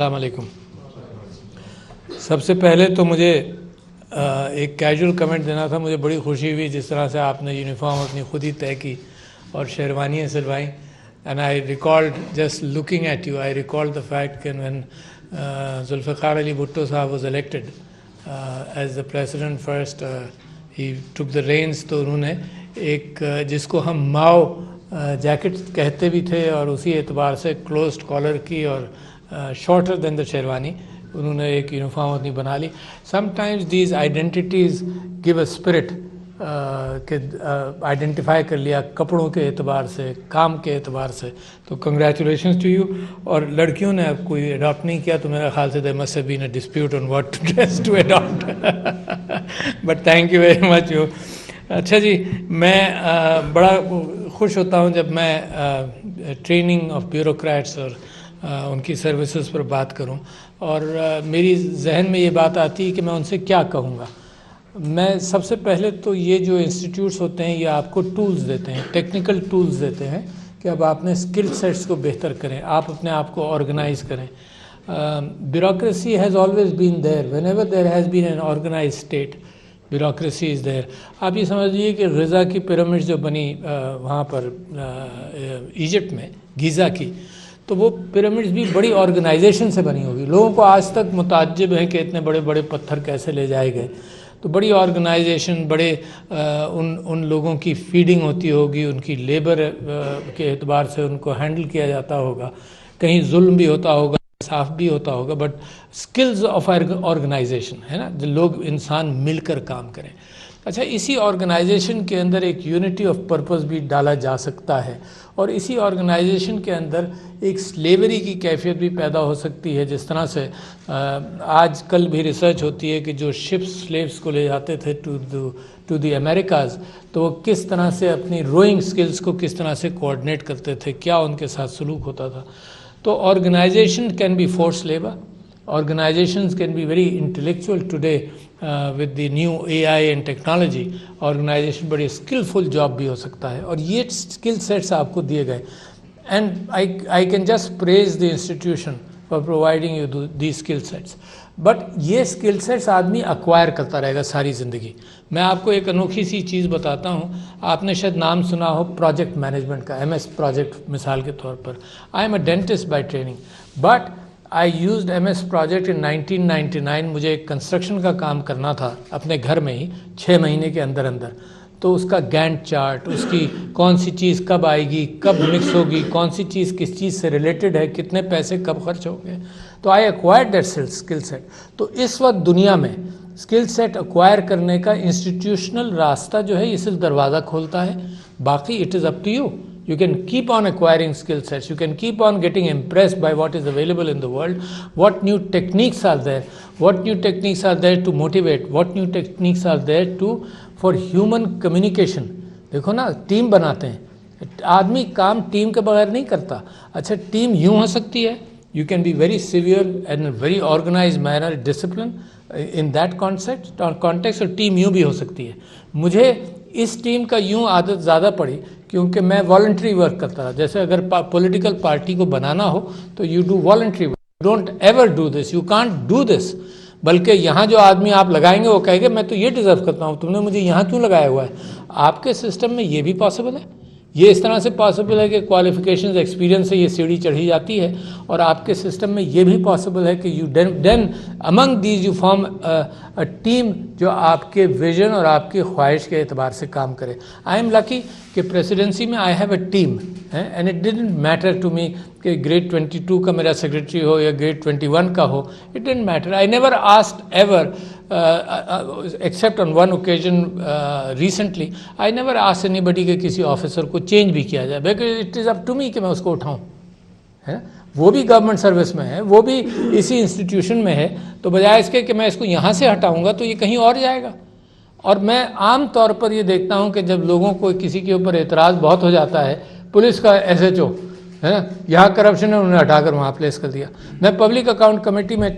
السلام علیکم. سب سے پہلے تو مجھے ایک کیجول کمنٹ دینا تھا. مجھے بڑی خوشی ہوئی جس طرح سے آپ نے یونیفارم اپنی خود ہی طے کی اور شیروانیاں سلوائیں. And I recalled just looking at you, I recalled the fact کہ when Zulfiqar Ali Bhutto sahib was elected as the president first, he took the reins. تو انہوں نے ایک جس کو ہم ماؤ جیکٹ کہتے بھی تھے اور اسی اعتبار سے کلوزڈ کالر کی اور شارٹر دین دا شیروانی, انہوں نے ایک یونیفارم اپنی بنا لی. Some times these identities give a spirit کہ آئیڈینٹیفائی کر لیا کپڑوں کے اعتبار سے, کام کے اعتبار سے. تو کنگریچولیشنز ٹو یو. اور لڑکیوں نے اب کوئی اڈاپٹ نہیں کیا تو میرا خیال سے there must have been a dispute on what dress to adapt, but thank you very much you. اچھا جی, میں بڑا خوش ہوتا ہوں جب میں ٹریننگ آف بیوروکریٹس اور ان کی سروسز پر بات کروں, اور میری ذہن میں یہ بات آتی ہے کہ میں ان سے کیا کہوں گا. میں سب سے پہلے تو یہ جو انسٹیٹیوٹس ہوتے ہیں یہ آپ کو ٹولز دیتے ہیں, ٹیکنیکل ٹولز دیتے ہیں کہ اب آپ نے اسکل سیٹس کو بہتر کریں, آپ اپنے آپ کو آرگنائز کریں. Bureaucracy has always been there, whenever there has been an organise state, bureaucracy is there. آپ یہ سمجھ لیجیے کہ غزہ کی پیرامڈ جو بنی وہاں پر ایجپٹ میں گیزا کی, تو وہ پیرامڈز بھی بڑی آرگنائزیشن سے بنی ہوگی. لوگوں کو آج تک متعجب ہے کہ اتنے بڑے بڑے پتھر کیسے لے جائے گئے. تو بڑی آرگنائزیشن, بڑے ان لوگوں کی فیڈنگ ہوتی ہوگی, ان کی لیبر کے اعتبار سے ان کو ہینڈل کیا جاتا ہوگا. کہیں ظلم بھی ہوتا ہوگا, انصاف بھی ہوتا ہوگا, بٹ اسکلز آف آرگنائزیشن ہے نا, جو لوگ انسان مل کر کام کریں. اچھا, اسی آرگنائزیشن کے اندر ایک یونٹی آف پرپز بھی ڈالا جا سکتا ہے, اور اسی آرگنائزیشن کے اندر ایک سلیوری کی کیفیت بھی پیدا ہو سکتی ہے. جس طرح سے آج کل بھی ریسرچ ہوتی ہے کہ جو شپس سلیوز کو لے جاتے تھے ٹو دی امریکاز, تو وہ کس طرح سے اپنی روئنگ سکلز کو کس طرح سے کوآرڈینیٹ کرتے تھے, کیا ان کے ساتھ سلوک ہوتا تھا. تو organization can be force labour, organizations can be very intellectual today with the new AI and technology. Organization بڑی skillful job بھی ہو سکتا ہے, اور یہ skill sets آپ کو دیے گئے. And I can just praise the institution for providing you these skill sets. But یہ skill sets آدمی acquire کرتا رہے گا ساری زندگی. میں آپ کو ایک انوکھی سی چیز بتاتا ہوں. آپ نے شاید نام سنا ہو پروجیکٹ مینجمنٹ کا, MS پروجیکٹ مثال کے طور پر. I am a dentist by training, but I used MS Project in 1999. مجھے ایک کنسٹرکشن کا کام کرنا تھا اپنے گھر میں ہی 6 مہینے کے اندر اندر. تو اس کا گینٹ چارٹ, اس کی کون سی چیز کب آئے گی, کب مکس ہوگی, کون سی چیز کس چیز سے ریلیٹڈ ہے, کتنے پیسے کب خرچ ہو گئے. تو I acquired that skill set. تو اس وقت دنیا میں اسکل سیٹ ایکوائر کرنے کا انسٹیٹیوشنل راستہ جو ہے یہ صرف دروازہ کھولتا ہے. باقی it is up to you. You can keep on acquiring skill sets. You can keep on getting impressed by what is available in the world. What new techniques are there? What new techniques are there to motivate? What new techniques are there for human communication? دیکھو نا, team بناتے ہیں, آدمی کام team کے بغیر نہیں کرتا. اچھا, ٹیم یوں ہو سکتی ہے, you can be very severe and in a very organized manner, discipline in that context, اور ٹیم یوں بھی ہو سکتی ہے. مجھے اس ٹیم کا یوں عادت زیادہ پڑی کیونکہ میں والنٹری ورک کرتا تھا. جیسے اگر پولیٹیکل پارٹی کو بنانا ہو تو you do voluntary work, don't ever do this, you can't do this. بلکہ یہاں جو آدمی آپ لگائیں گے وہ کہے گا میں تو یہ ڈیزرو کرتا ہوں, تم نے مجھے یہاں کیوں لگایا ہوا ہے. آپ کے سسٹم میں یہ بھی پاسبل ہے. یہ اس طرح سے پاسبل ہے کہ کوالیفیکیشنز ایکسپیرینس سے یہ سیڑھی چڑھی جاتی ہے, اور آپ کے سسٹم میں یہ بھی پاسبل ہے کہ you then among these you form a team جو آپ کے ویژن اور آپ کی خواہش کے اعتبار سے کام کرے. آئی ایم لکی کہ پریسیڈنسی میں I have a team, and it didn't matter to me کہ گریڈ 22 کا میرا سیکرٹری ہو یا گریڈ 21 کا ہو. It didn't matter. I never asked ever except on one occasion recently, I never asked anybody کہ کسی آفیسر کو چینج بھی کیا جائے, because it is up to me کہ میں اس کو اٹھاؤں. ہے وہ بھی گورنمنٹ سروس میں ہے, وہ بھی اسی انسٹیٹیوشن میں ہے, تو بجائے اس کے کہ میں اس کو یہاں سے ہٹاؤں گا تو یہ کہیں اور جائے گا. اور میں عام طور پر یہ دیکھتا ہوں کہ جب لوگوں کو کسی کے اوپر اعتراض بہت ہو جاتا ہے, پولیس کا SHO ہے نا, یہاں کرپشن ہے, انہوں نے ہٹا کر وہاں پلیس کر دیا. میں پبلک اکاؤنٹ کمیٹی میں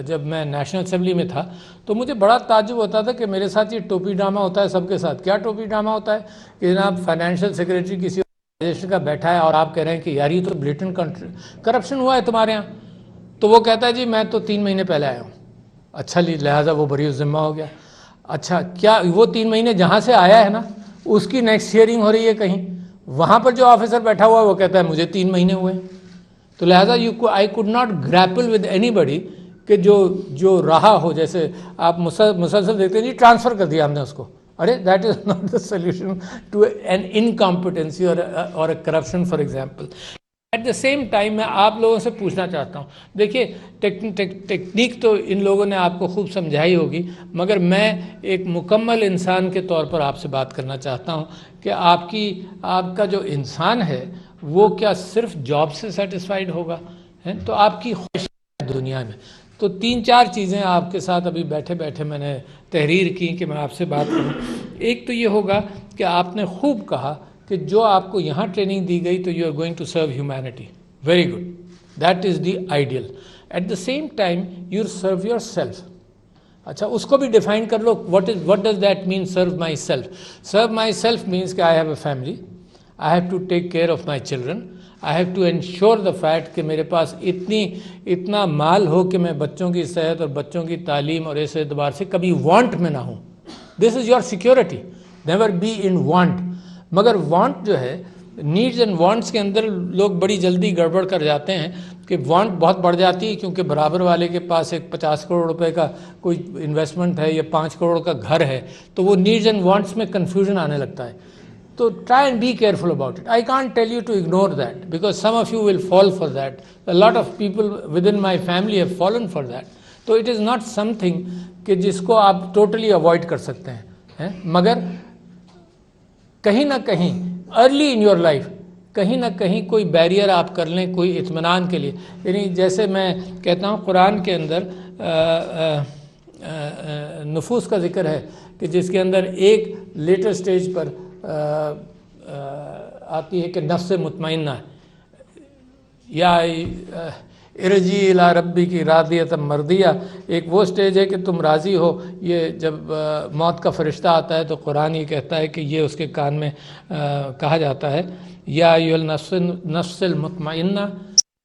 جب میں نیشنل اسمبلی میں تھا تو مجھے بڑا تعجب ہوتا تھا کہ میرے ساتھ یہ ٹوپی ڈرامہ ہوتا ہے سب کے ساتھ. کیا ٹوپی ڈرامہ ہوتا ہے کہ جناب فائنینشیل سیکریٹری کسی آرگنائزیشن کا بیٹھا ہے اور آپ کہہ رہے ہیں کہ یار یہ تو بلیٹنٹ کرپشن ہوا ہے تمہارے یہاں. تو وہ کہتا ہے جی میں تو 3 مہینے پہلے آیا ہوں. اچھا لہٰذا وہ بری ذمہ ہو گیا. اچھا کیا وہ 3 مہینے جہاں سے آیا ہے نا اس کی نیکسٹ ہیئرنگ ہو رہی ہے کہیں, وہاں پر جو آفیسر بیٹھا ہوا ہے وہ کہتا ہے مجھے 3 مہینے ہوئے. تو لہٰذا I could not grapple with anybody کہ جو رہا ہو, جیسے آپ مسلسل دیکھتے ہیں جی ٹرانسفر کر دیا ہم نے اس کو. ارے that is not the solution to an incompetency or a corruption for example. At the same time میں آپ لوگوں سے پوچھنا چاہتا ہوں, دیکھیے ٹیکنیک تو ان لوگوں نے آپ کو خوب سمجھائی ہوگی, مگر میں ایک مکمل انسان کے طور پر آپ سے بات کرنا چاہتا ہوں کہ آپ کا جو انسان ہے وہ کیا صرف جاب سے سیٹسفائیڈ ہوگا؟ تو آپ کی خواہش دنیا میں تو 3-4 چیزیں آپ کے ساتھ ابھی بیٹھے بیٹھے میں نے تحریر کی کہ میں آپ سے بات کروں. ایک تو یہ ہوگا کہ آپ نے خوب کہا کہ جو آپ کو یہاں ٹریننگ دی گئی تو you are going to serve humanity. Very good, that is the ideal. At the same time you serve your self. اچھا اس کو بھی ڈیفائن کر لو, what does that mean serve myself? Serve myself means کہ I have a family, I have to take care of my children, I have to ensure the fact کہ میرے پاس اتنا مال ہو کہ میں بچوں کی صحت اور بچوں کی تعلیم اور اس اعتبار سے کبھی وانٹ میں نہ ہوں. This is your security, never be in want. مگر وانٹ جو ہے, نیڈز اینڈ وانٹس کے اندر لوگ بڑی جلدی گڑبڑ کر جاتے ہیں کہ وانٹ بہت بڑھ جاتی ہے کیونکہ برابر والے کے پاس ایک 50 کروڑ روپے کا کوئی انویسٹمنٹ ہے یا 5 کروڑ کا گھر ہے, تو وہ نیڈز اینڈ وانٹس میں کنفیوژن آنے لگتا ہے. تو try and be careful about it. I can't tell you to ignore that because some of you will fall for that. A lot of people within my family have fallen for that. تو it is not some thing کہ جس کو آپ totally avoid کر سکتے ہیں, مگر کہیں نہ کہیں ارلی ان یور لائف کہیں نہ کہیں کوئی بیریئر آپ کر لیں کوئی اطمینان کے لیے. یعنی جیسے میں کہتا ہوں قرآن کے اندر نفوس کا ذکر ہے کہ جس کے اندر ایک لیٹر سٹیج پر آتی ہے کہ نفس مطمئنہ یا ارجی الی ربی کی راضیۃ مرضیہ. ایک وہ سٹیج ہے کہ تم راضی ہو. یہ جب موت کا فرشتہ آتا ہے تو قرآن یہ کہتا ہے کہ یہ اس کے کان میں کہا جاتا ہے یا ایھا النفس المطمئنہ.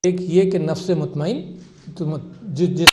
ایک یہ کہ نفس مطمئن جس